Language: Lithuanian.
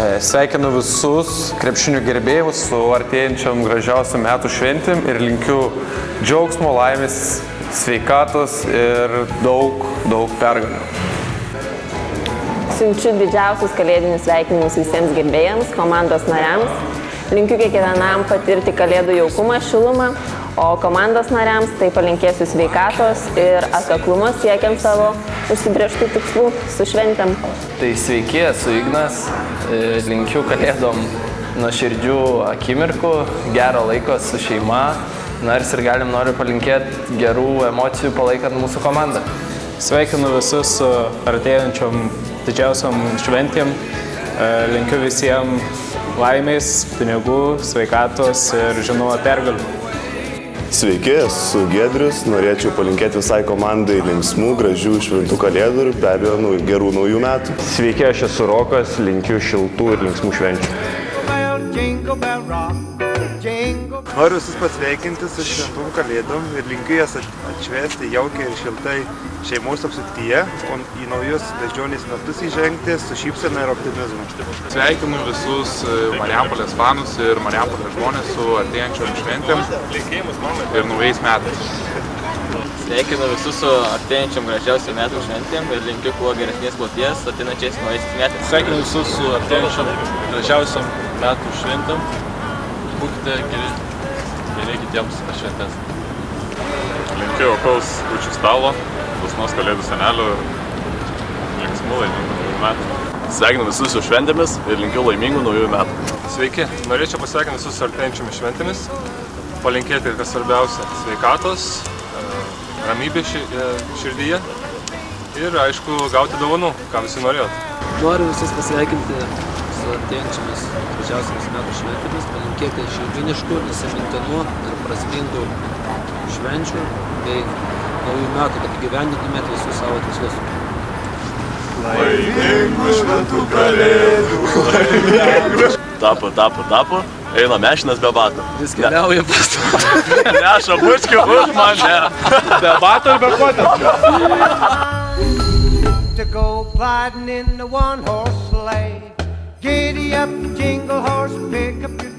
Sveikinu visus krepšinio gerbėjus su artėjančiam gražiausiam metų šventėm ir linkiu džiaugsmo, laimės, sveikatos ir daug pergalių. Siunčiu didžiausius kalėdinius sveikinimus visiems gerbėjams, komandos nariams. Linkiu kiekvienam patirti kalėdų jaukumą, šilumą, o komandos nariams tai palinkėsiu sveikatos ir atkaklumo siekiant savo užsibrėžtų tikslų su šventėm. Tai sveiki, esu Ignas, linkiu kalėdom nuoširdžių akimirkų, gero laiko su šeima, nors ir noriu palinkėti gerų emocijų palaikant mūsų komandą. Sveikinu visus su artėjančiom didžiausiom šventėm, linkiu visiems laimės, pinigų, sveikatos ir žinoma pergalių. Sveiki, esu Giedrius, norėčiau palinkėti visai komandai linksmų, gražių, šventų kalėdų ir be abejo gerų naujų metų. Sveiki, aš esu Rokas, linkiu šiltų ir linksmų švenčių. Noriu visus pasveikinti su šventom kalėdom ir linkiu jas atšvęsti jaukiai ir šiltai šeimos apsuptyje, o į naujus beždžionės metus įžengti su šypsena ir optimizmu. Sveikinu visus Marijampolės fanus ir Marijampolės žmonės su artėjančiom šventėm ir naujais metais. Sveikinu visus su artėjančiom gražiausių metų šventėm ir linkiu kuo geresnės kloties ateinančiais naujaisiais metais. Sveikinu visus su artėjančiom gražiausiom metų šventėm. Būkite geri kitiems šventės. Linkiu jaukaus kūčių stalo, dosnaus kalėdų senelio ir linksmų laimingų naujų metų. Sveikinu visus su šventėmis ir linkiu laimingų naujųjų metų. Sveiki, norėčiau pasveikinti visus su artėjančiomis šventėmis, palinkėti, kas svarbiausia, sveikatos, ramybės širdyje ir, aišku, gauti dovanų, ką visi norėjot. Noriu visus pasveikinti su artėjančiomis gražiausiamis metų šventėmis, palinkėti šilviniškų, įsimintinų ir prasmingų švenčių bei naujų metų, kad įgyvendintumėt visus savo tikslus. Laimingų šventų kalėdų! Tapo, eina mešinas be batų. Jis keliauja pas to. Neša bučkių už mane. Be batų ir be kotės. To go gliding in the one-horse sleigh. Giddy up, jingle horse, pick up your